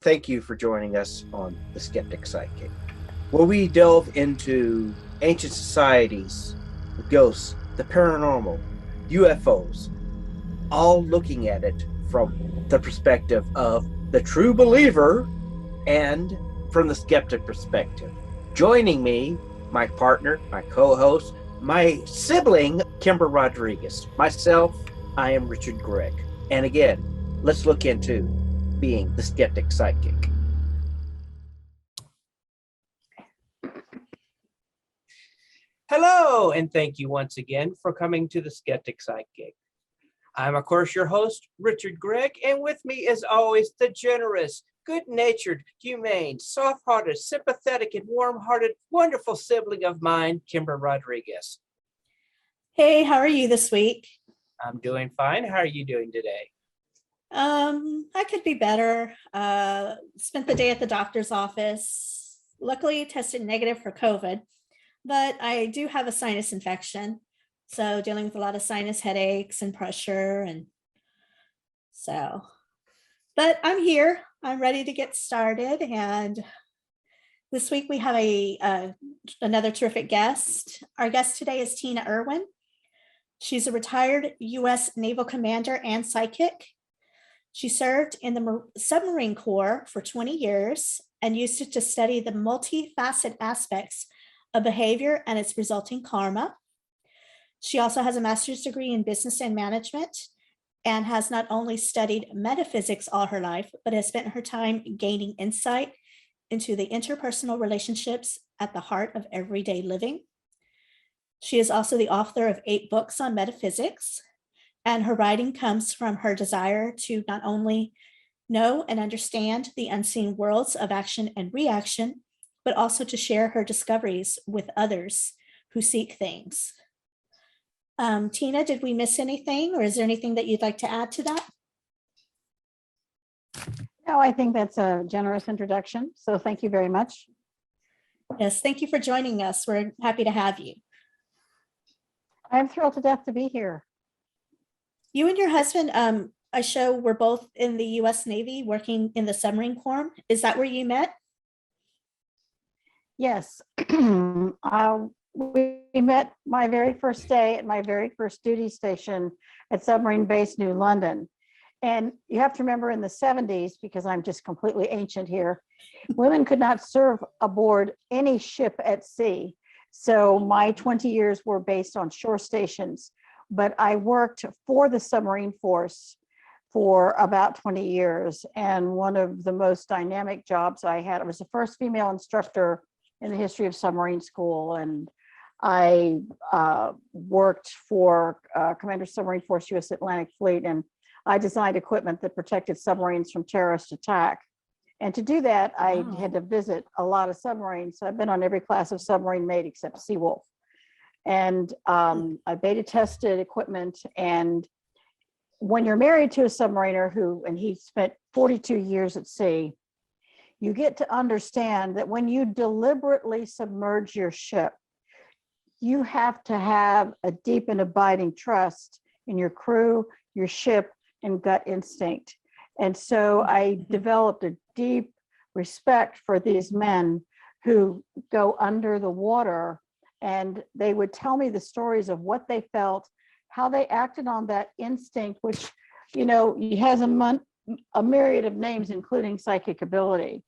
thank you for joining us on The Skeptic Sidekick, where we delve into ancient societies, the ghosts, the paranormal, UFOs, all looking at it from the perspective of the true believer and from the skeptic perspective. Joining me, my partner, my co-host, my sibling, Kimber Rodriguez. Myself, I am Richard Gregg. And again, let's look into being the skeptic sidekick. Hello, and thank you once again for coming to the Skeptic Sidekick. I'm, of course, your host, Richard Gregg, and with me, as always, the generous, good-natured, humane, soft-hearted, sympathetic, and warm-hearted, wonderful sibling of mine, Kimber Rodriguez. Hey, how are you this week? I'm doing fine. How are you doing today? I could be better. Spent the day at the doctor's office. Luckily, tested negative for COVID, but I do have a sinus infection. So dealing with a lot of sinus headaches and pressure. And so, but I'm here. I'm ready to get started. And this week we have another terrific guest. Our guest today is Tina Erwin. She's a retired US Naval Commander and psychic. She served in the submarine corps for 20 years and used it to study the multifaceted aspects of behavior and its resulting karma. She also has a master's degree in business and management and has not only studied metaphysics all her life, but has spent her time gaining insight into the interpersonal relationships at the heart of everyday living. She is also the author of 8 books on metaphysics, and her writing comes from her desire to not only know and understand the unseen worlds of action and reaction, but also to share her discoveries with others who seek things. Tina, did we miss anything, or is there anything that you'd like to add to that? No, I think that's a generous introduction. So thank you very much. Yes, thank you for joining us. We're happy to have you. I'm thrilled to death to be here. You and your husband, I show were both in the US Navy working in the submarine corps. Is that where you met? Yes, we met my very first day at my very first duty station at Submarine Base New London. And you have to remember in the 70s, because I'm just completely ancient here, women could not serve aboard any ship at sea. So my 20 years were based on shore stations, but I worked for the submarine force for about 20 years. And one of the most dynamic jobs I had, I was the first female instructor in the history of submarine school. And I worked for Commander Submarine Force US Atlantic Fleet, and I designed equipment that protected submarines from terrorist attack. And to do that, I had to visit a lot of submarines. So I've been on every class of submarine made except Seawolf. And I beta tested equipment. And when you're married to a submariner and he spent 42 years at sea, you get to understand that when you deliberately submerge your ship, you have to have a deep and abiding trust in your crew, your ship, and gut instinct. And so I developed a deep respect for these men who go under the water, and they would tell me the stories of what they felt, how they acted on that instinct, which, it has a myriad of names, including psychic ability.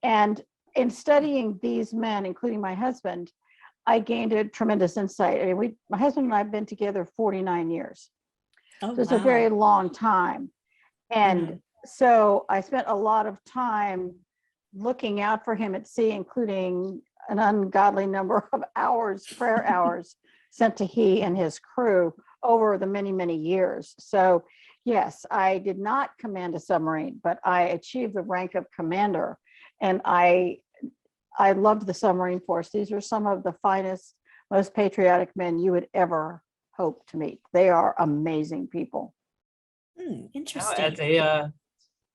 And in studying these men, including my husband, I gained a tremendous insight. I mean, my husband and I have been together 49 years. Oh, so it's a very long time. And so I spent a lot of time looking out for him at sea, including an ungodly number of hours, prayer hours, sent to he and his crew over the many, many years. So yes, I did not command a submarine, but I achieved the rank of commander. And I loved the submarine force. These are some of the finest, most patriotic men you would ever hope to meet. They are amazing people. Interesting.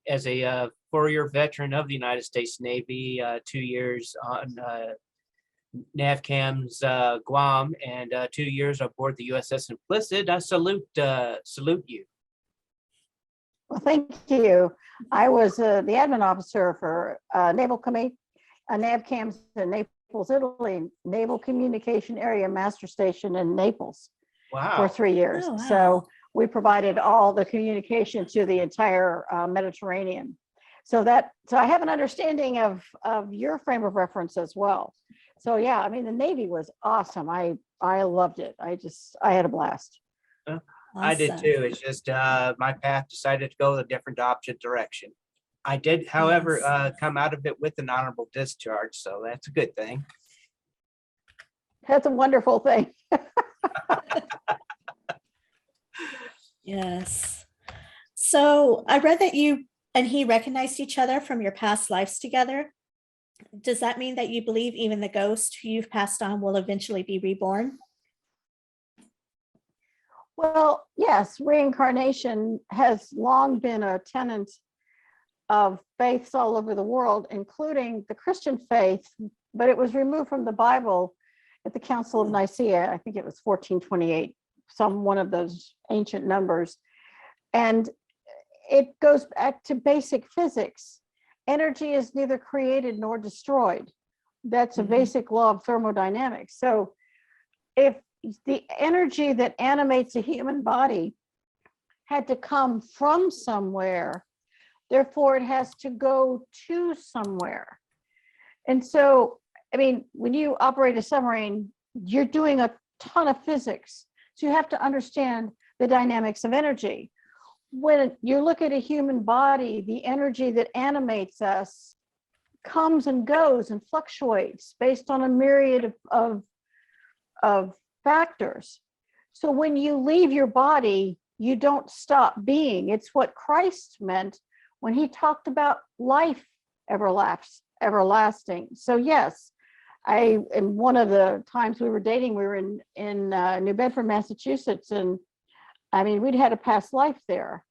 As a 4-year veteran of the United States Navy, 2 years on NAVCAM's Guam, and 2 years aboard the USS Implicit, I salute you. Well, thank you. I was the admin officer for Naval NAVCAMS in Naples, Italy, Naval Communication Area Master Station in Naples for Wow. 3 years. Oh, wow. So we provided all the communication to the entire Mediterranean. So I have an understanding of your frame of reference as well. So yeah, I mean, the Navy was awesome. I loved it. I had a blast. I did Awesome. too. It's just my path decided to go a different opposite direction. I did, however, Yes. come out of it with an honorable discharge, so that's a good thing. That's a wonderful thing. Yes. So I read that you and he recognized each other from your past lives together. Does that mean that you believe even the ghost who you've passed on will eventually be reborn? Well, yes, reincarnation has long been a tenet of faiths all over the world, including the Christian faith, but it was removed from the Bible at the Council of Nicaea. I think it was 1428, one of those ancient numbers. And it goes back to basic physics. Energy is neither created nor destroyed. That's a basic law of thermodynamics. So if the energy that animates a human body had to come from somewhere, therefore it has to go to somewhere. And so, I mean, when you operate a submarine, you're doing a ton of physics. So you have to understand the dynamics of energy. When you look at a human body, the energy that animates us comes and goes and fluctuates based on a myriad of factors. So when you leave your body, you don't stop being. It's what Christ meant when he talked about life everlasting. So yes, in one of the times we were dating, we were in New Bedford, Massachusetts, and I mean, we'd had a past life there,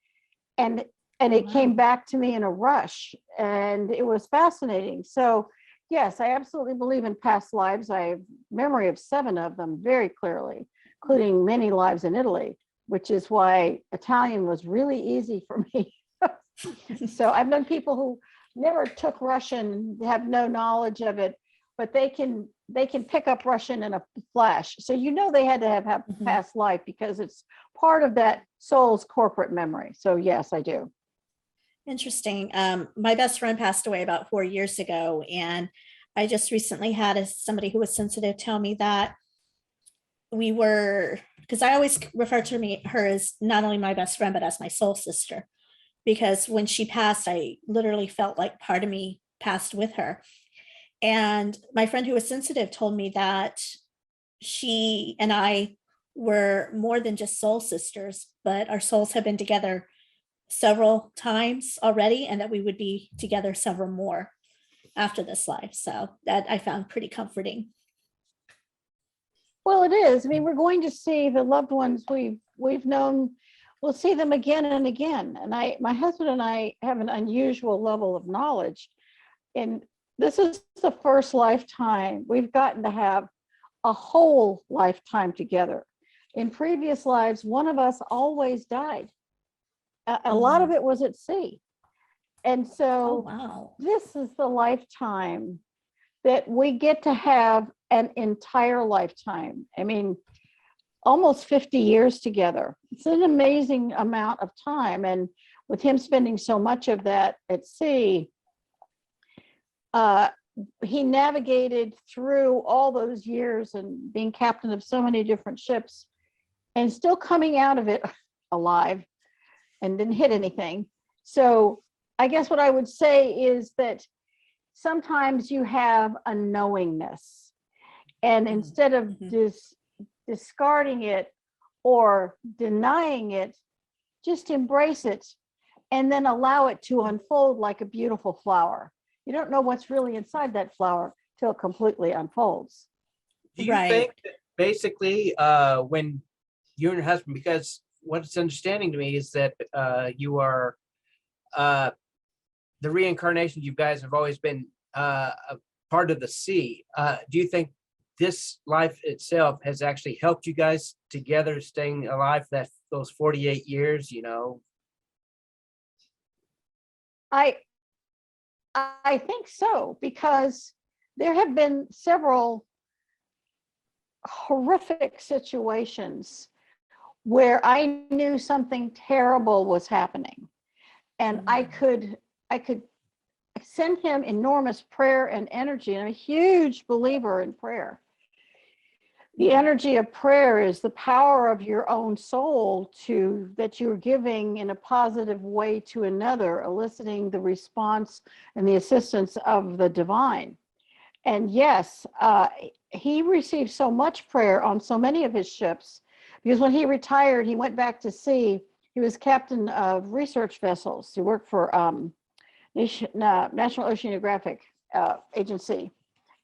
and it came back to me in a rush, and it was fascinating. So yes, I absolutely believe in past lives. I have memory of 7 of them very clearly, including many lives in Italy, which is why Italian was really easy for me. So I've known people who never took Russian, have no knowledge of it, but they can pick up Russian in a flash. So they had to have past life because it's part of that soul's corporate memory. So yes, I do. Interesting. My best friend passed away about 4 years ago, and I just recently had somebody who was sensitive tell me that because I always refer to her as not only my best friend, but as my soul sister, because when she passed, I literally felt like part of me passed with her. And my friend who was sensitive told me that she and I were more than just soul sisters, but our souls have been together several times already, and that we would be together several more after this life. So that I found pretty comforting. Well, it is. I mean, we're going to see the loved ones we've known. We'll see them again and again. And my husband and I have an unusual level of knowledge. And this is the first lifetime we've gotten to have a whole lifetime together. In previous lives, one of us always died. A lot of it was at sea. And so wow. This is the lifetime that we get to have an entire lifetime. I mean, almost 50 years together. It's an amazing amount of time. And with him spending so much of that at sea, he navigated through all those years and being captain of so many different ships and still coming out of it alive and didn't hit anything. So I guess what I would say is that sometimes you have a knowingness, and instead of discarding it or denying it, just embrace it and then allow it to unfold like a beautiful flower. You don't know what's really inside that flower till it completely unfolds. Do you think that basically when you and your husband, because what's understanding to me is that you are the reincarnation, you guys have always been a part of the sea. Do you think this life itself has actually helped you guys together, staying alive those 48 years, I I think so, because there have been several horrific situations where I knew something terrible was happening, and I could send him enormous prayer and energy. And I'm a huge believer in prayer. The energy of prayer is the power of your own soul to that you're giving in a positive way to another, eliciting the response and the assistance of the divine. And yes, he received so much prayer on so many of his ships, because when he retired, he went back to sea. He was captain of research vessels. He worked for National Oceanographic Agency,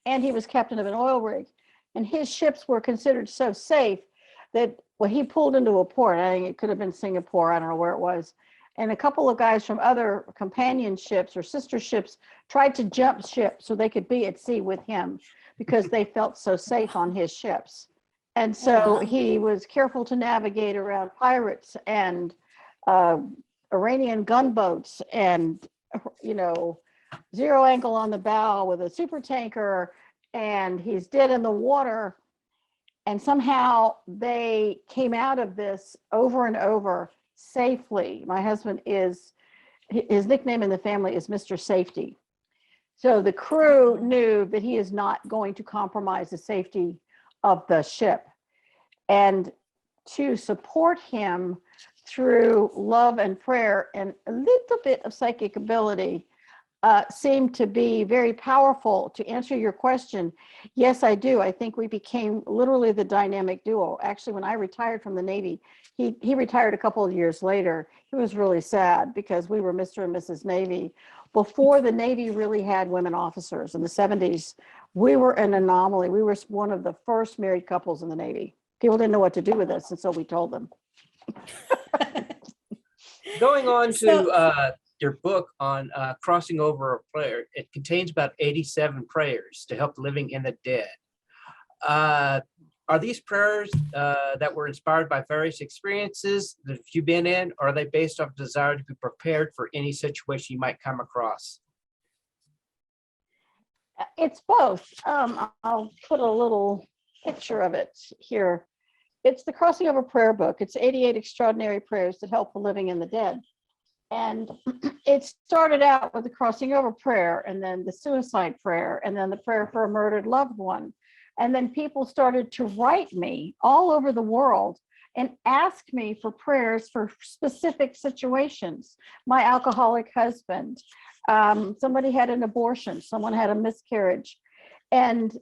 and he was captain of an oil rig. And his ships were considered so safe that when he pulled into a port, I think it could have been Singapore, I don't know where it was, and a couple of guys from other companion ships or sister ships tried to jump ship so they could be at sea with him because they felt so safe on his ships. And so he was careful to navigate around pirates and Iranian gunboats and, zero angle on the bow with a super tanker, and he's dead in the water. And somehow they came out of this over and over safely. My husband his nickname in the family is Mr. Safety. So the crew knew that he is not going to compromise the safety of the ship. And to support him through love and prayer and a little bit of psychic ability seemed to be very powerful. To answer your question, yes, I do. I think we became literally the dynamic duo. Actually, when I retired from the Navy, he retired a couple of years later. He was really sad because we were Mr. and Mrs. Navy. Before the Navy really had women officers in the 70s, we were an anomaly. We were one of the first married couples in the Navy. People didn't know what to do with us, and so we told them. Going on to your book on crossing over a prayer, it contains about 87 prayers to help the living and the dead. Are these prayers that were inspired by various experiences that you've been in, or are they based off desire to be prepared for any situation you might come across? It's both. I'll put a little picture of it here. It's the Crossing Over Prayer book. It's 88 extraordinary prayers that help the living and the dead. And it started out with the crossing over prayer, and then the suicide prayer, and then the prayer for a murdered loved one. And then people started to write me all over the world and ask me for prayers for specific situations. My alcoholic husband, somebody had an abortion, someone had a miscarriage, and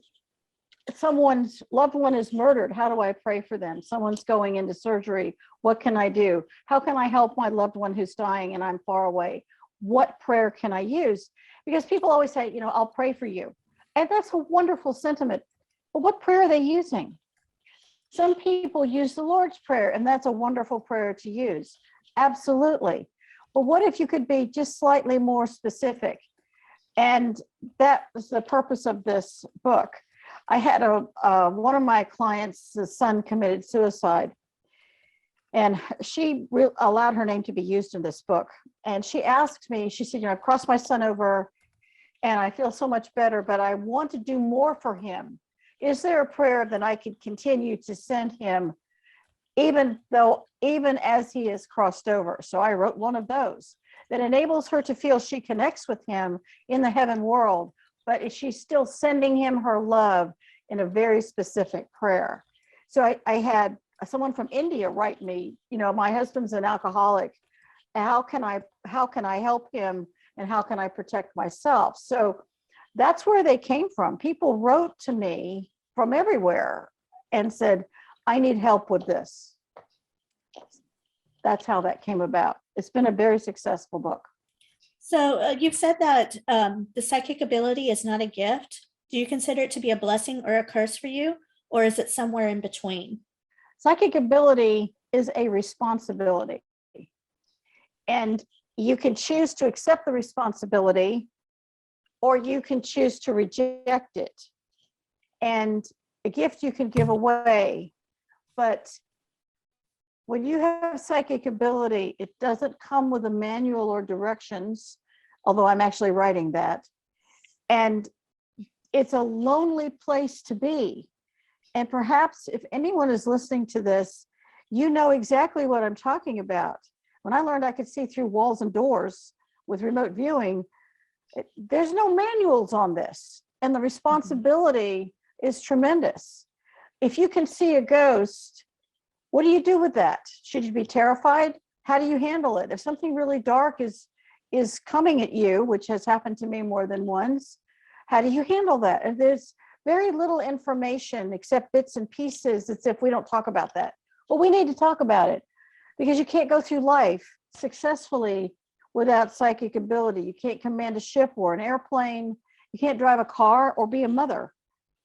someone's loved one is murdered. How do I pray for them? Someone's going into surgery. What can I do? How can I help my loved one who's dying and I'm far away? What prayer can I use? Because people always say, I'll pray for you. And that's a wonderful sentiment. But what prayer are they using? Some people use the Lord's Prayer, and that's a wonderful prayer to use. Absolutely. But what if you could be just slightly more specific? And that was the purpose of this book. I had one of my clients' son committed suicide, and she allowed her name to be used in this book. And she asked me, she said, I've crossed my son over and I feel so much better, but I want to do more for him. Is there a prayer that I could continue to send him even as he is crossed over? So I wrote one of those that enables her to feel she connects with him in the heaven world, but she's still sending him her love in a very specific prayer. So I had someone from India write me, my husband's an alcoholic. How can I help him, and how can I protect myself? So that's where they came from. People wrote to me from everywhere and said, I need help with this. That's how that came about. It's been a very successful book. So you've said that the psychic ability is not a gift. Do you consider it to be a blessing or a curse for you, or is it somewhere in between? Psychic ability is a responsibility, and you can choose to accept the responsibility, or you can choose to reject it. And a gift you can give away, but when you have psychic ability, it doesn't come with a manual or directions. although I'm actually writing that. And it's a lonely place to be. And perhaps if anyone is listening to this, you know exactly what I'm talking about. When I learned I could see through walls and doors with remote viewing, there's no manuals on this. And the responsibility is tremendous. If you can see a ghost, what do you do with that? Should you be terrified? How do you handle it? If something really dark is coming at you, which has happened to me more than once, how do you handle that? If there's very little information except bits and pieces, it's if we don't talk about that. Well, we need to talk about it because you can't go through life successfully without psychic ability. You can't command a ship or an airplane. You can't drive a car or be a mother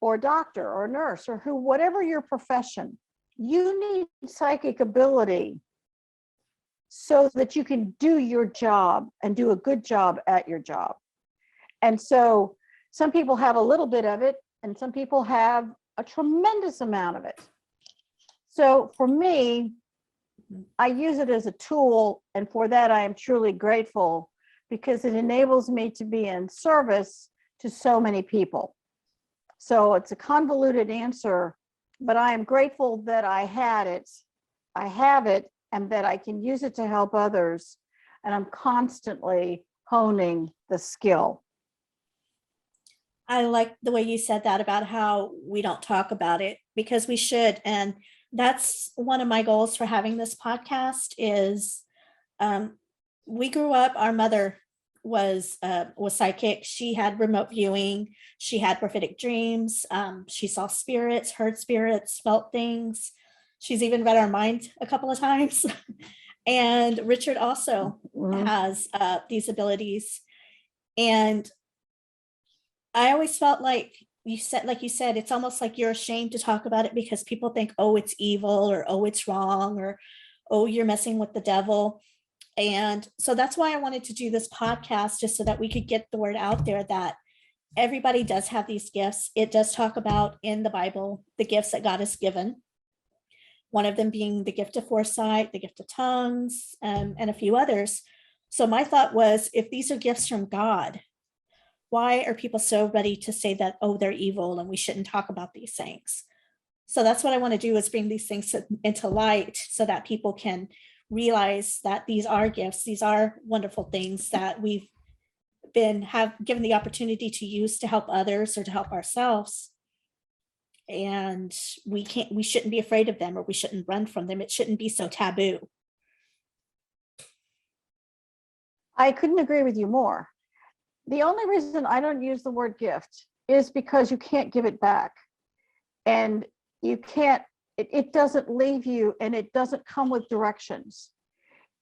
or a doctor or a nurse or whatever your profession. You need psychic ability so that you can do your job and do a good job at your job. And so some people have a little bit of it and some people have a tremendous amount of it. So for me, I use it as a tool, and for that I am truly grateful because it enables me to be in service to so many people. So it's a convoluted answer, but I am grateful that I have it, and that I can use it to help others. And I'm constantly honing the skill. I like the way you said that about how we don't talk about it because we should. And that's one of my goals for having this podcast is we grew up, our mother was psychic. She had remote viewing. She had prophetic dreams. She saw spirits, heard spirits, felt things. She's even read our mind a couple of times. And Richard also has these abilities. And I always felt like you said, it's almost like you're ashamed to talk about it because people think, oh, it's evil, or oh, it's wrong, or oh, you're messing with the devil. And so that's why I wanted to do this podcast, just so that we could get the word out there that everybody does have these gifts. It does talk about in the Bible the gifts that God has given. One of them being the gift of foresight, the gift of tongues, and a few others. So my thought was, if these are gifts from God, why are people so ready to say that, oh, they're evil and we shouldn't talk about these things? So that's what I want to do, is bring these things into light so that people can realize that these are gifts. These are wonderful things that we've have given the opportunity to use to help others or to help ourselves. And we shouldn't be afraid of them, or we shouldn't run from them. It shouldn't be so taboo. I couldn't agree with you more. The only reason I don't use the word gift is because you can't give it back. And you can't, it doesn't leave you, and it doesn't come with directions.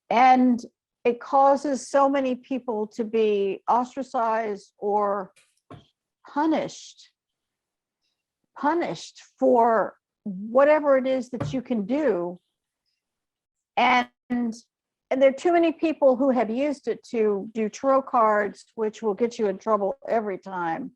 And it causes so many people to be ostracized or punished for whatever it is that you can do. And there are too many people who have used it to do tarot cards, which will get you in trouble every time,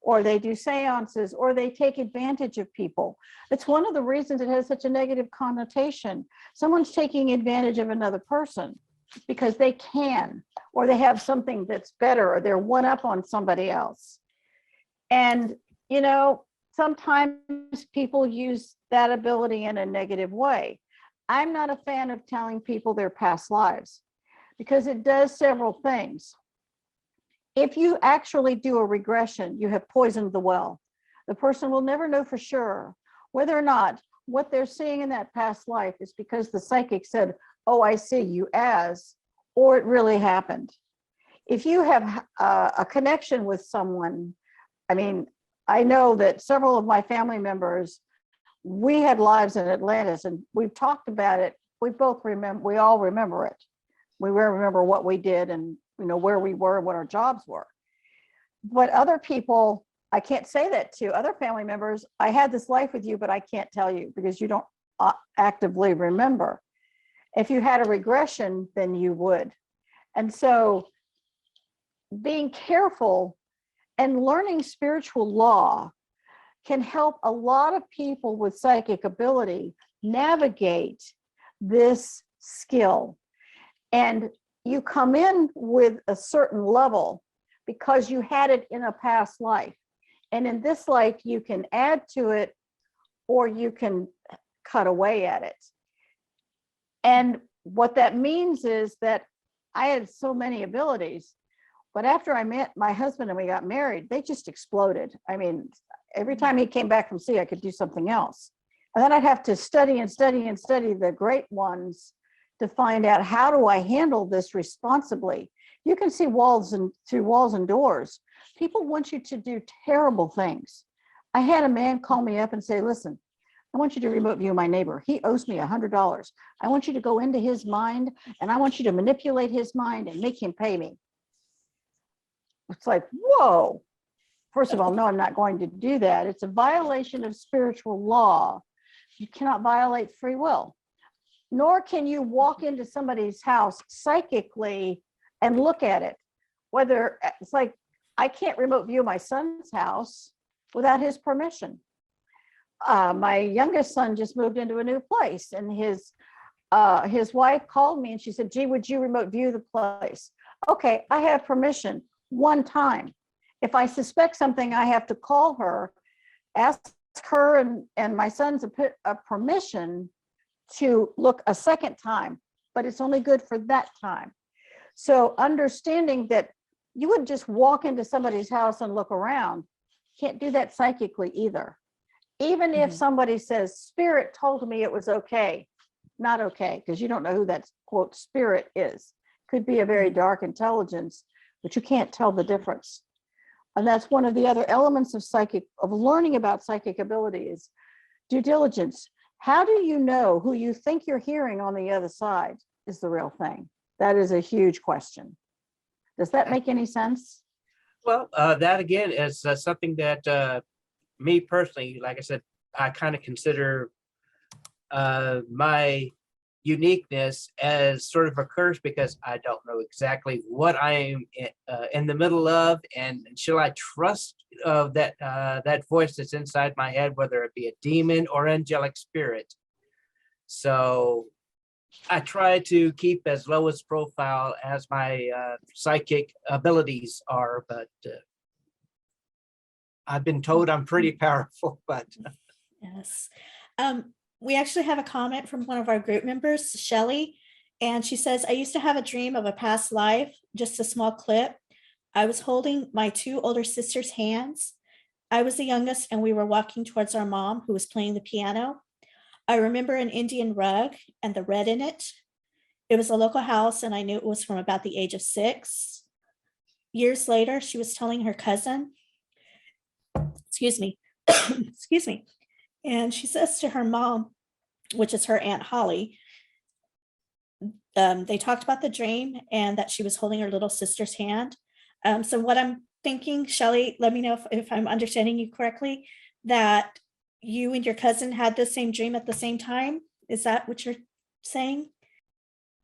or they do seances, or they take advantage of people. It's one of the reasons it has such a negative connotation. Someone's taking advantage of another person because they can, or they have something that's better, or they're one up on somebody else. And, you know, sometimes people use that ability in a negative way. I'm not a fan of telling people their past lives because it does several things. If you actually do a regression, you have poisoned the well. The person will never know for sure whether or not what they're seeing in that past life is because the psychic said, oh, I see you as, or it really happened. If you have a connection with someone, I mean, I know that several of my family members, we had lives in Atlantis, and we've talked about it. We all remember it. We remember what we did and, you know, where we were and what our jobs were. But other people, I can't say that to other family members. I had this life with you, but I can't tell you because you don't actively remember. If you had a regression, then you would. And so being careful and learning spiritual law can help a lot of people with psychic ability navigate this skill. And you come in with a certain level because you had it in a past life. And in this life, you can add to it or you can cut away at it. And what that means is that I had so many abilities, but after I met my husband and we got married, they just exploded. I mean, every time he came back from sea, I could do something else. And then I'd have to study and study and study the great ones to find out, how do I handle this responsibly? You can see walls and through walls and doors. People want you to do terrible things. I had a man call me up and say, listen, I want you to remote view my neighbor. He owes me $100. I want you to go into his mind and I want you to manipulate his mind and make him pay me. It's like, whoa. First of all, no, I'm not going to do that. It's a violation of spiritual law. You cannot violate free will, nor can you walk into somebody's house psychically and look at it. Whether it's like, I can't remote view my son's house without his permission. My youngest son just moved into a new place, and his wife called me and she said, gee, would you remote view the place? Okay, I have permission one time. If I suspect something, I have to call her, ask her and my son's a permission to look a second time, but it's only good for that time. So understanding that you wouldn't just walk into somebody's house and look around, can't do that psychically either. Even if somebody says, spirit told me it was okay, not okay, because you don't know who that quote spirit is. Could be a very dark intelligence, but you can't tell the difference. And that's one of the other elements of learning about psychic abilities. Due diligence. How do you know who you think you're hearing on the other side is the real thing? That is a huge question. Does that make any sense? Well, that again is something that me personally, like I said, I kind of consider my uniqueness as sort of a curse, because I don't know exactly what I am in the middle of, and shall I trust that voice that's inside my head, whether it be a demon or angelic spirit. So I try to keep as low as profile as my psychic abilities are, but I've been told I'm pretty powerful. But Yes. We actually have a comment from one of our group members, Shelly, and she says, I used to have a dream of a past life, just a small clip. I was holding my two older sisters' hands. I was the youngest, and we were walking towards our mom, who was playing the piano. I remember an Indian rug and the red in it. It was a local house, and I knew it was from about the age of 6. Years later, she was telling her cousin, excuse me, excuse me. And she says to her mom, which is her Aunt Holly, they talked about the dream and that she was holding her little sister's hand. So what I'm thinking, Shelley, let me know if I'm understanding you correctly, that you and your cousin had the same dream at the same time. Is that what you're saying?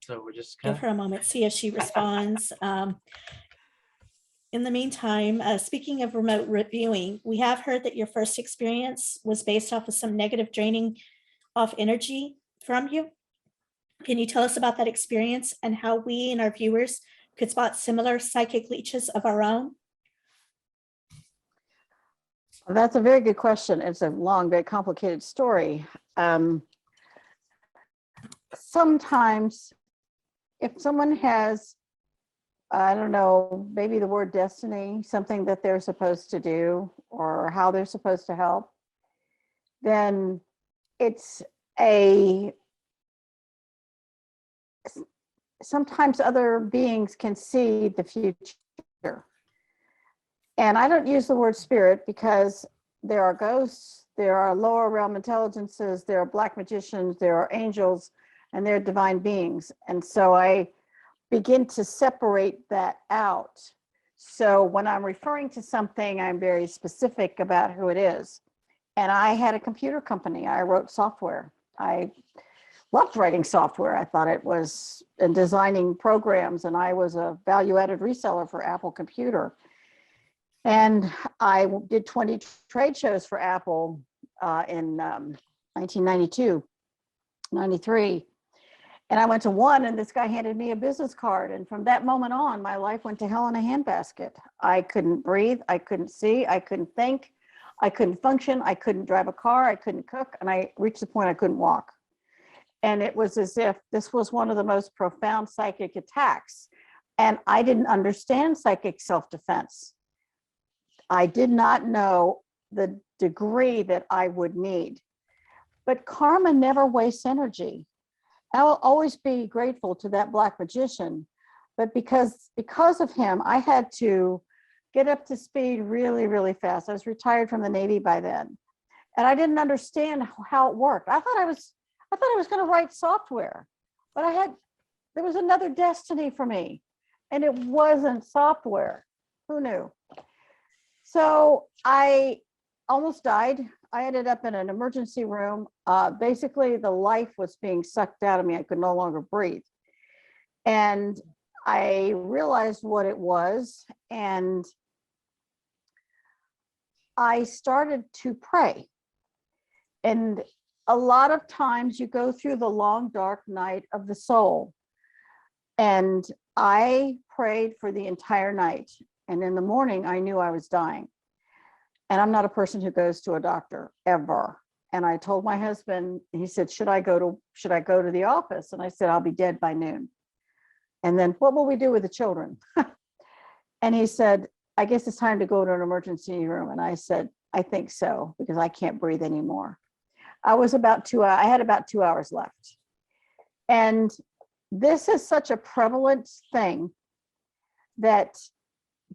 so we're just Give her a moment, see if she responds. In the meantime, speaking of remote viewing, we have heard that your first experience was based off of some negative draining off energy from you. Can you tell us about that experience and how we and our viewers could spot similar psychic leeches of our own? That's a very good question. It's a long, very complicated story. Sometimes if someone has, I don't know, maybe the word destiny, something that they're supposed to do or how they're supposed to help, then it's sometimes other beings can see the future. And I don't use the word spirit because there are ghosts, there are lower realm intelligences, there are black magicians, there are angels, and there are divine beings. And so I begin to separate that out. So when I'm referring to something, I'm very specific about who it is. And I had a computer company. I wrote software. I loved writing software. I thought it was, and designing programs. And I was a value-added reseller for Apple Computer. And I did 20 trade shows for Apple in 1992, 93. And I went to one, and this guy handed me a business card. And from that moment on, my life went to hell in a handbasket. I couldn't breathe. I couldn't see. I couldn't think. I couldn't function. I couldn't drive a car. I couldn't cook. And I reached the point I couldn't walk. And it was as if this was one of the most profound psychic attacks. And I didn't understand psychic self-defense. I did not know the degree that I would need. But karma never wastes energy. I will always be grateful to that Black magician, but because of him, I had to get up to speed really, really fast. I was retired from the Navy by then, and I didn't understand how it worked. I thought I was going to write software, but there was another destiny for me, and it wasn't software. Who knew? So I almost died. I ended up in an emergency room. Basically, the life was being sucked out of me. I could no longer breathe. And I realized what it was. And I started to pray. And a lot of times you go through the long, dark night of the soul. And I prayed for the entire night. And in the morning, I knew I was dying. And I'm not a person who goes to a doctor ever. And I told my husband, he said, should I go to the office? And I said, I'll be dead by noon. And then what will we do with the children? And he said, I guess it's time to go to an emergency room. And I said, I think so, because I can't breathe anymore. I had about 2 hours left. And this is such a prevalent thing that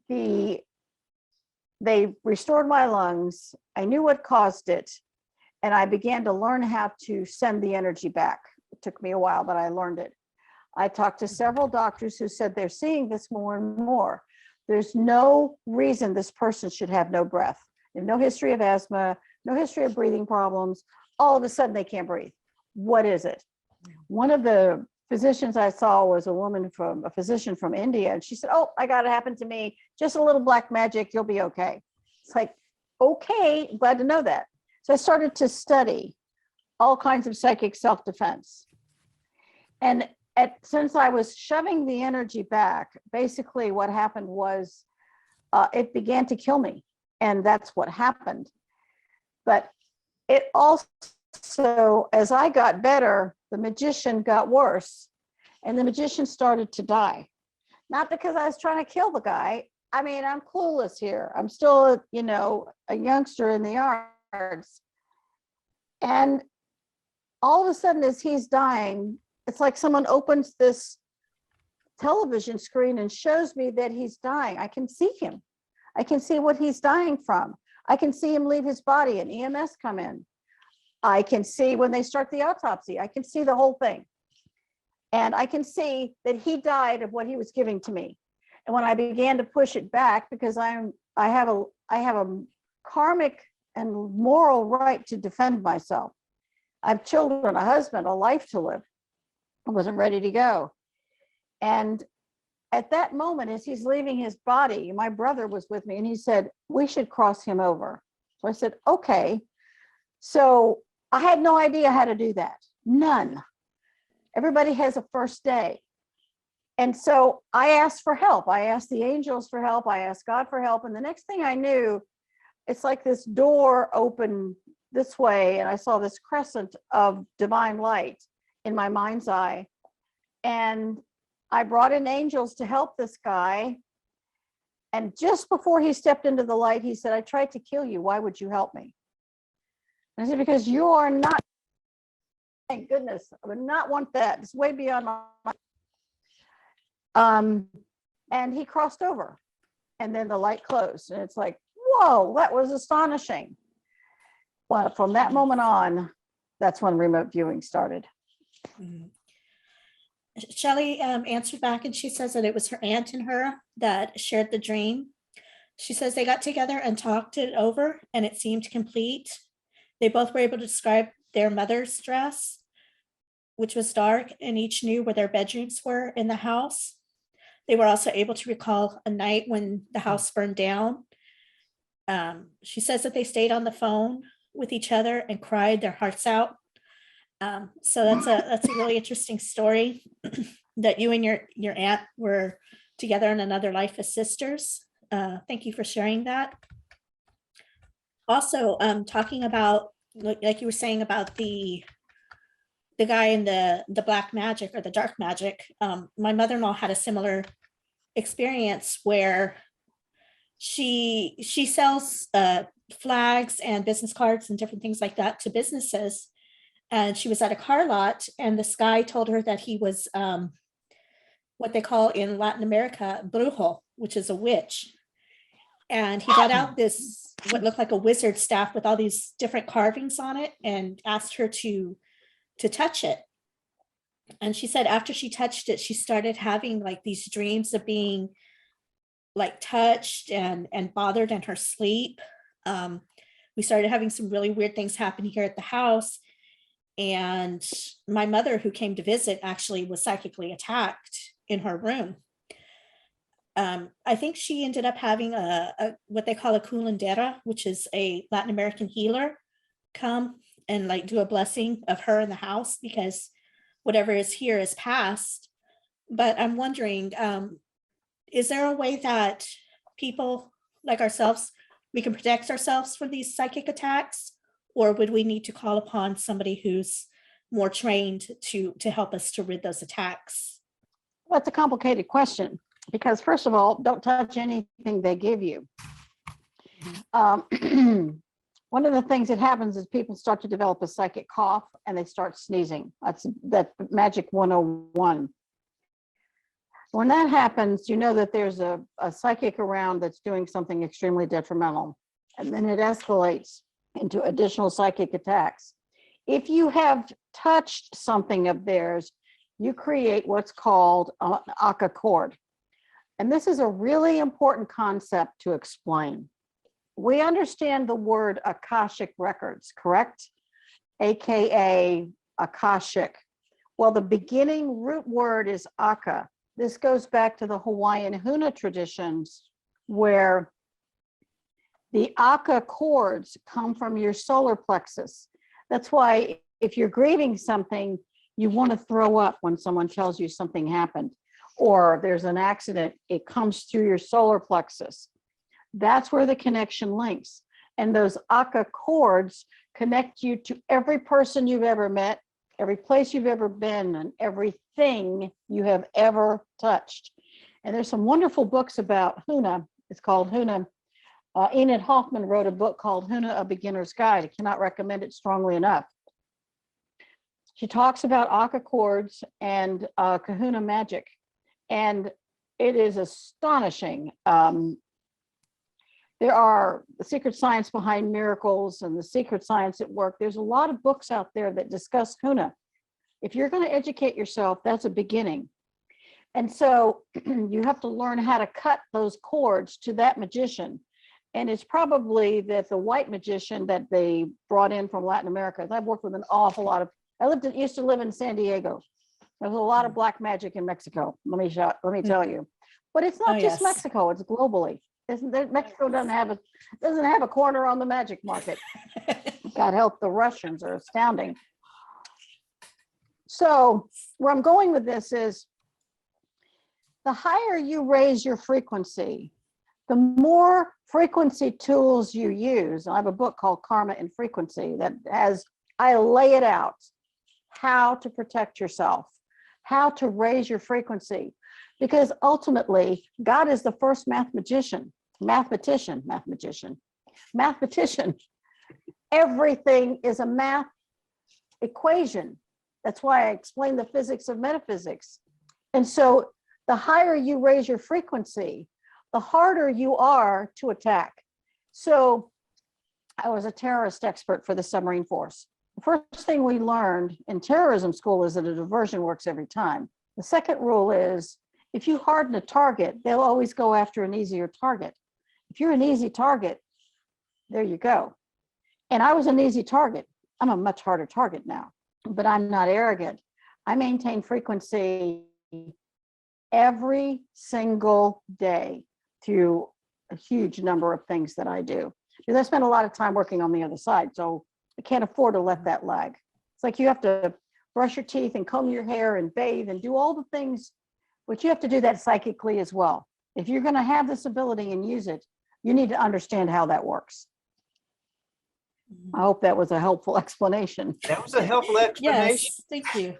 they restored my lungs. I knew what caused it. And I began to learn how to send the energy back. It took me a while, but I learned it. I talked to several doctors who said they're seeing this more and more. There's no reason this person should have no breath. They have no history of asthma, no history of breathing problems. All of a sudden they can't breathe. What is it? One of the physicians I saw was a physician from India. And she said, oh, I got it happen to me. Just a little black magic. You'll be okay. It's like, okay, glad to know that. So I started to study all kinds of psychic self-defense. And since I was shoving the energy back, basically what happened was it began to kill me. And that's what happened. But it also, as I got better, the magician got worse, and the magician started to die. Not because I was trying to kill the guy. I mean, I'm clueless here. I'm still, a youngster in the arts. And all of a sudden, as he's dying, it's like someone opens this television screen and shows me that he's dying. I can see him. I can see what he's dying from. I can see him leave his body and EMS come in. I can see when they start the autopsy. I can see the whole thing. And I can see that he died of what he was giving to me. And when I began to push it back, because I have a karmic and moral right to defend myself. I have children, a husband, a life to live. I wasn't ready to go. And at that moment, as he's leaving his body, my brother was with me and he said, we should cross him over. So I said, okay. So I had no idea how to do that. None. Everybody has a first day. And so I asked for help. I asked the angels for help. I asked God for help. And the next thing I knew, it's like this door opened this way. And I saw this crescent of divine light in my mind's eye. And I brought in angels to help this guy. And just before he stepped into the light, he said, I tried to kill you. Why would you help me? And I said, because you are not, thank goodness, I would not want that. It's way beyond my, and he crossed over and then the light closed. And it's like, whoa, that was astonishing. Well, from that moment on, that's when remote viewing started. Mm-hmm. Shelley answered back and she says that it was her aunt and her that shared the dream. She says they got together and talked it over and it seemed complete. They both were able to describe their mother's dress, which was dark, and each knew where their bedrooms were in the house. They were also able to recall a night when the house burned down. She says that they stayed on the phone with each other and cried their hearts out. So that's a really interesting story that you and your aunt were together in another life as sisters. Thank you for sharing that. Also, talking about, like you were saying about the guy in the black magic or the dark magic. My mother-in-law had a similar experience where she sells flags and business cards and different things like that to businesses. And she was at a car lot, and this guy told her that he was what they call in Latin America, brujo, which is a witch. And he got out this, what looked like a wizard staff with all these different carvings on it, and asked her to touch it. And she said after she touched it, she started having like these dreams of being like touched and bothered in her sleep. We started having some really weird things happen here at the house. And my mother, who came to visit, actually was psychically attacked in her room. I think she ended up having a what they call a curandera, which is a Latin American healer, come and like do a blessing of her in the house, because whatever is here is past. But I'm wondering, is there a way that people like ourselves, we can protect ourselves from these psychic attacks? Or would we need to call upon somebody who's more trained to help us to rid those attacks? Well, it's a complicated question because, first of all, don't touch anything they give you. One of the things that happens is people start to develop a psychic cough and they start sneezing. That's magic 101. When that happens, you know that there's a psychic around that's doing something extremely detrimental, and then it escalates into additional psychic attacks. If you have touched something of theirs, you create what's called an Aka cord. And this is a really important concept to explain. We understand the word Akashic records, correct? AKA Akashic. Well, the beginning root word is Aka. This goes back to the Hawaiian Huna traditions, where the Aka cords come from your solar plexus. That's why if you're grieving something, you want to throw up when someone tells you something happened, or there's an accident, it comes through your solar plexus. That's where the connection links. And those Aka cords connect you to every person you've ever met, every place you've ever been, and everything you have ever touched. And there's some wonderful books about Huna. It's called Huna. Enid Hoffman wrote a book called Huna, A Beginner's Guide. I cannot recommend it strongly enough. She talks about Aka cords and Kahuna magic, and it is astonishing. There are the secret science behind miracles and the secret science at work. There's a lot of books out there that discuss Huna. If you're going to educate yourself, that's a beginning. And so you have to learn how to cut those cords to that magician. And it's probably that the white magician that they brought in from Latin America. I've worked with an awful lot of, used to live in San Diego. There's a lot of black magic in Mexico, let me tell you. But it's not just Mexico, it's globally. Mexico doesn't have a corner on the magic market. God help, the Russians are astounding. So where I'm going with this is, the higher you raise your frequency, the more frequency tools you use. I have a book called Karma and Frequency that I lay it out, how to protect yourself, how to raise your frequency, because ultimately God is the first mathematician. Everything is a math equation. That's why I explain the physics of metaphysics. And so the higher you raise your frequency, the harder you are to attack. So I was a terrorist expert for the submarine force. The first thing we learned in terrorism school is that a diversion works every time. The second rule is, if you harden a target, they'll always go after an easier target. If you're an easy target, there you go. And I was an easy target. I'm a much harder target now, but I'm not arrogant. I maintain frequency every single day through a huge number of things that I do. Because I spend a lot of time working on the other side, so I can't afford to let that lag. It's like you have to brush your teeth and comb your hair and bathe and do all the things, but you have to do that psychically as well. If you're going to have this ability and use it, you need to understand how that works. I hope that was a helpful explanation. That was a helpful explanation. Yes, thank you.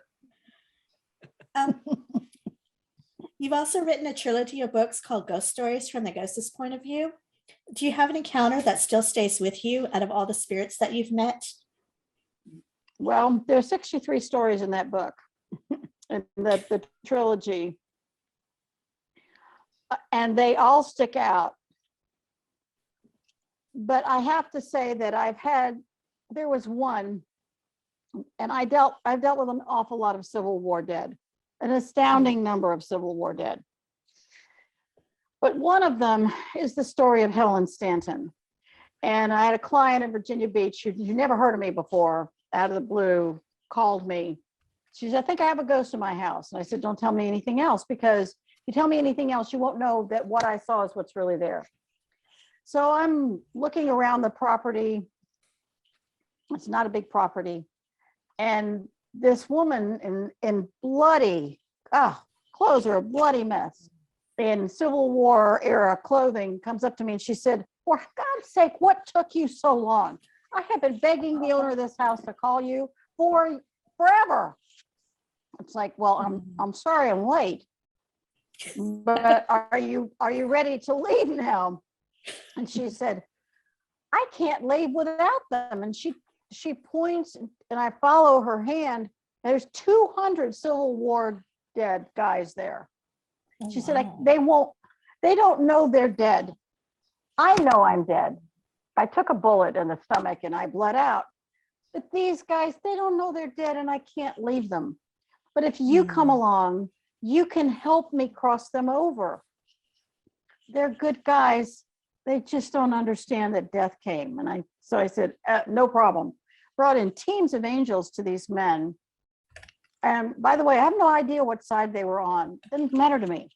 You've also written a trilogy of books called Ghost Stories from the Ghost's Point of View. Do you have an encounter that still stays with you out of all the spirits that you've met? Well, there's 63 stories in that book, in the trilogy, and they all stick out. But I have to say that there was one, and I've dealt with an awful lot of Civil War dead, an astounding number of Civil War dead. But one of them is the story of Helen Stanton. And I had a client in Virginia Beach who never heard of me before, out of the blue, called me. She said, I think I have a ghost in my house. And I said, don't tell me anything else, because if you tell me anything else, you won't know that what I saw is what's really there. So I'm looking around the property. It's not a big property. And this woman in bloody, clothes are a bloody mess, in Civil War era clothing, comes up to me and she said, for God's sake, what took you so long? I have been begging the owner of this house to call you for forever. It's like, well, I'm sorry I'm late, but are you ready to leave now? And she said, I can't leave without them. And she points, and I follow her hand. There's 200 Civil War dead guys there. She said, they don't know they're dead. I know I'm dead. I took a bullet in the stomach and I bled out. But these guys, they don't know they're dead, and I can't leave them. But if you come along, you can help me cross them over. They're good guys. They just don't understand that death came. And so I said, no problem. Brought in teams of angels to these men. And by the way, I have no idea what side they were on. It didn't matter to me.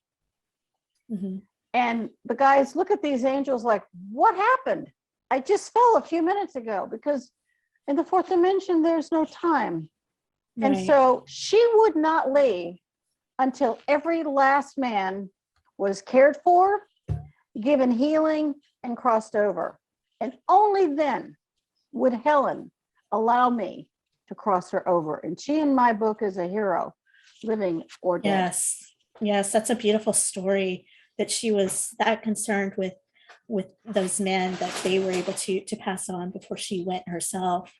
Mm-hmm. And the guys look at these angels like, what happened? I just fell a few minutes ago, because in the fourth dimension, there's no time. Right. And so she would not leave until every last man was cared for, given healing, and crossed over. And only then would Helen allow me to cross her over. And she in my book is a hero, living or dead. Yes, that's a beautiful story, that she was that concerned with those men that they were able to pass on before she went herself.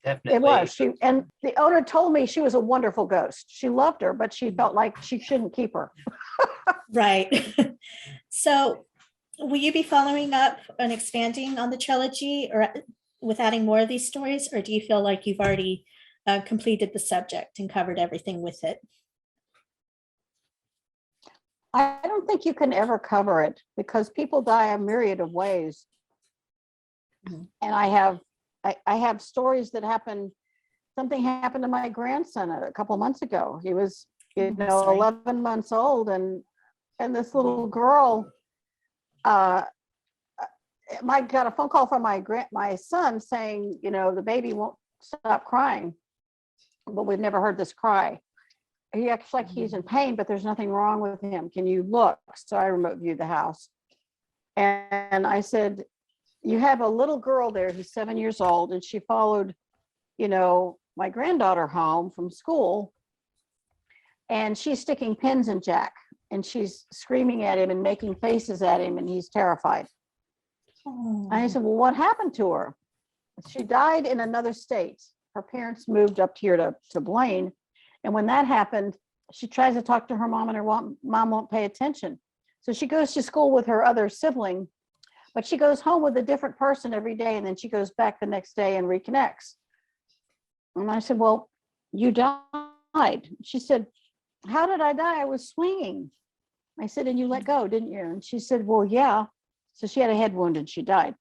Definitely. It was. And the owner told me she was a wonderful ghost. She loved her, but she felt like she shouldn't keep her. Right. So will you be following up and expanding on the trilogy, or with adding more of these stories, or do you feel like you've already completed the subject and covered everything with it? I don't think you can ever cover it, because people die a myriad of ways. Mhm. And I have stories that happened. Something happened to my grandson a couple months ago. He was, Sorry. 11 months old, and this little girl, I got a phone call from my son saying, the baby won't stop crying, but we've never heard this cry. He acts like he's in pain, but there's nothing wrong with him. Can you look? So I remote viewed the house, and I said, you have a little girl there who's 7 years old, and she followed, my granddaughter home from school, and she's sticking pins in Jack, and she's screaming at him and making faces at him, and he's terrified. Oh. And I said, well, what happened to her? She died in another state. Her parents moved up here to Blaine. And when that happened, she tries to talk to her mom, and her mom won't pay attention. So she goes to school with her other sibling, but she goes home with a different person every day. And then she goes back the next day and reconnects. And I said, well, you died. She said, how did I die? I was swinging. I said, and you let go, didn't you? And she said, well, yeah. So she had a head wound and she died.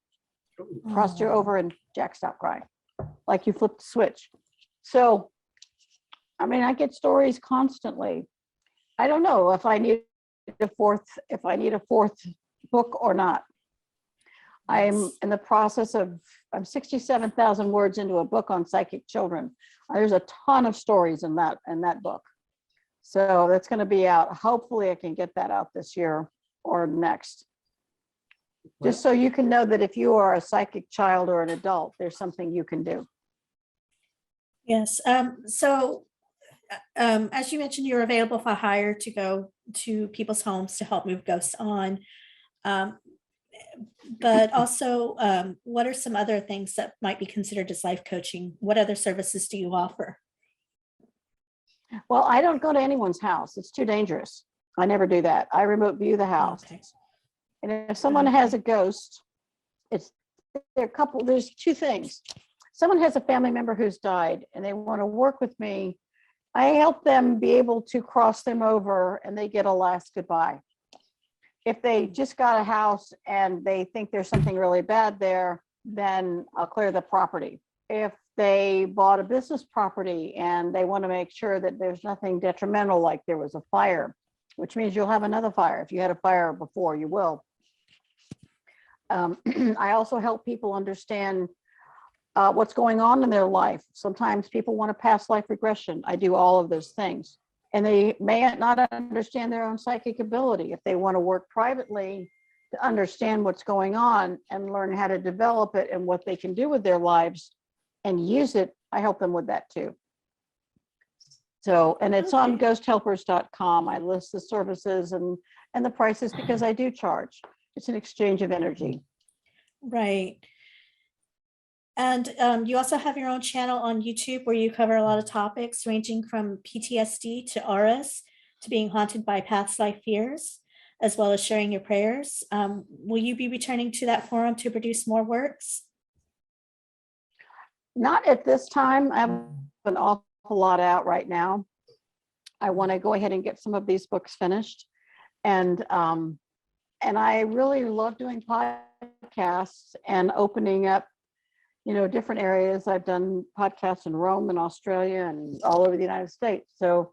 Crossed her over, and Jack stopped crying, like you flipped the switch. So, I get stories constantly. I don't know if I need a fourth book or not. I'm in the process of, I'm 67,000 words into a book on psychic children. There's a ton of stories in that book. So that's going to be out. Hopefully I can get that out this year or next. Just so you can know that if you are a psychic child or an adult, there's something you can do. Yes. As you mentioned, you're available for hire to go to people's homes to help move ghosts on. But also, what are some other things that might be considered as life coaching? What other services do you offer? Well, I don't go to anyone's house. It's too dangerous. I never do that. I remote view the house. Okay. And if someone has a ghost, there's two things. Someone has a family member who's died and they want to work with me. I help them be able to cross them over and they get a last goodbye. If they just got a house and they think there's something really bad there, then I'll clear the property. If they bought a business property and they want to make sure that there's nothing detrimental, like there was a fire, which means you'll have another fire. If you had a fire before, you will. I also help people understand what's going on in their life. Sometimes people want a past life regression. I do all of those things. And they may not understand their own psychic ability. If they want to work privately to understand what's going on and learn how to develop it and what they can do with their lives and use it, I help them with that too. So, and it's on ghosthelpers.com. I list the services and the prices because I do charge. It's an exchange of energy. Right. And you also have your own channel on YouTube where you cover a lot of topics ranging from PTSD to auras to being haunted by past life fears, as well as sharing your prayers. Will you be returning to that forum to produce more works? Not at this time. I have an awful lot out right now. I want to go ahead and get some of these books finished. And I really love doing podcasts and opening up, different areas. I've done podcasts in Rome and Australia and all over the United States. So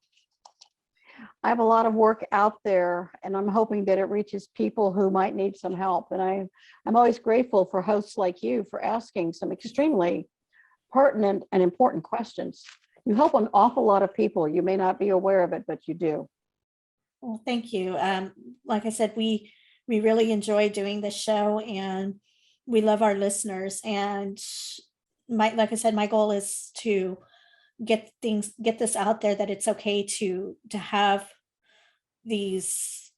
I have a lot of work out there and I'm hoping that it reaches people who might need some help. And I'm always grateful for hosts like you for asking some extremely pertinent and important questions. You help an awful lot of people. You may not be aware of it, but you do. Well, thank you. Like I said, we really enjoy doing this show and we love our listeners. And like I said, my goal is to get this out there, that it's okay to have these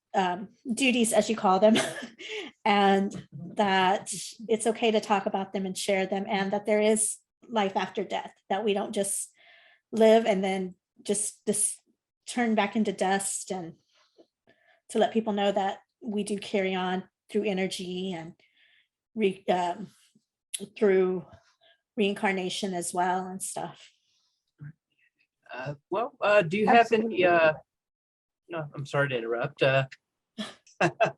duties, as you call them, and that it's okay to talk about them and share them, and that there is life after death, that we don't just live and then just turn back into dust, and to let people know that we do carry on through energy and through reincarnation as well and stuff. Do you have any, no, I'm sorry to interrupt.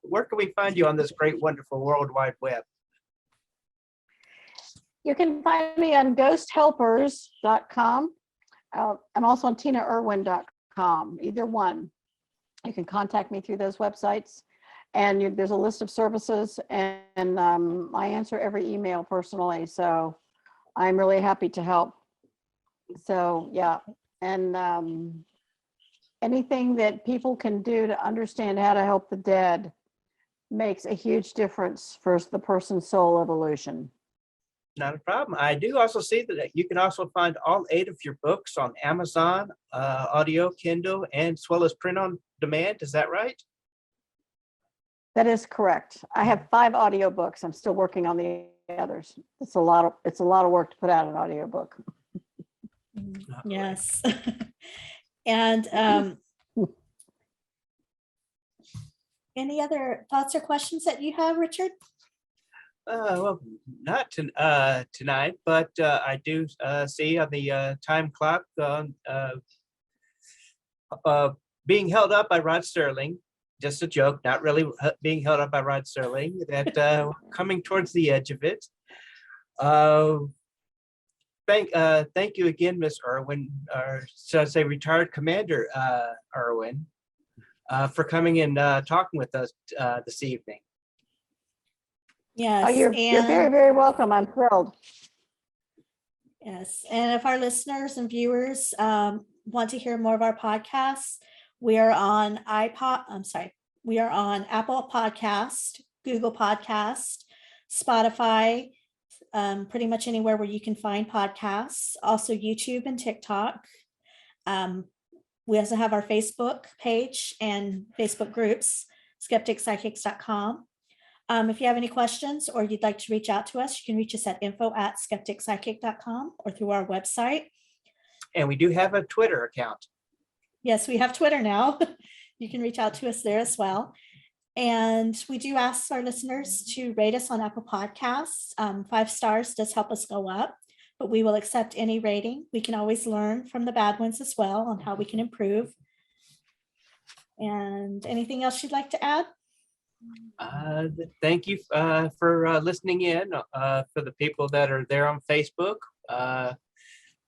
Where can we find you on this great, wonderful World Wide Web? You can find me on ghosthelpers.com. I'm also on tinaerwin.com, either one. You can contact me through those websites. And there's a list of services, and I answer every email personally. So I'm really happy to help. So yeah, and anything that people can do to understand how to help the dead makes a huge difference for the person's soul evolution. Not a problem. I do also see that you can also find all 8 of your books on Amazon, audio, Kindle, and as well as print on demand. Is that right? That is correct. I have 5 audiobooks. I'm still working on the others. It's a lot of work to put out an audiobook. Yes. And any other thoughts or questions that you have, Richard? Well, not tonight, but I do see on the time clock being held up by Rod Serling. Just a joke, not really being held up by Rod Serling, that coming towards the edge of it. Thank you again, Miss Erwin, or should I say retired Commander Erwin, for coming and talking with us this evening. Yes. Oh, you're very, very welcome. I'm thrilled. Yes, and if our listeners and viewers want to hear more of our podcasts, we are on we are on Apple Podcast, Google Podcast, Spotify, pretty much anywhere where you can find podcasts, also YouTube and TikTok. We also have our Facebook page and Facebook groups, skepticpsychics.com. If you have any questions or you'd like to reach out to us, you can reach us at info@skepticpsychic.com or through our website. And we do have a Twitter account. Yes, we have Twitter now. You can reach out to us there as well. And we do ask our listeners to rate us on Apple Podcasts. 5 stars does help us go up, but we will accept any rating. We can always learn from the bad ones as well on how we can improve. And anything else you'd like to add? Thank you for listening in. For the people that are there on Facebook,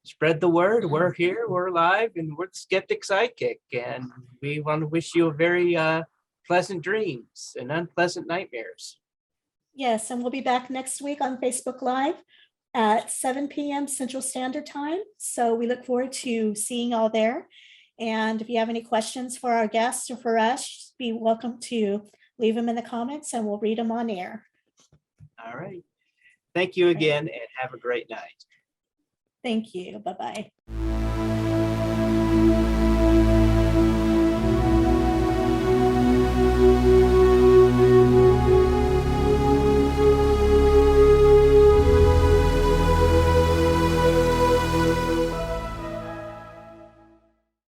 spread the word. We're here, we're live, and we're the Skeptic Sidekick. And we want to wish you a very pleasant dreams and unpleasant nightmares. Yes, and we'll be back next week on Facebook Live at 7 p.m. Central Standard Time. So we look forward to seeing y'all there. And if you have any questions for our guests or for us, be welcome to leave them in the comments and we'll read them on air. All right. Thank you again and have a great night. Thank you. Bye-bye.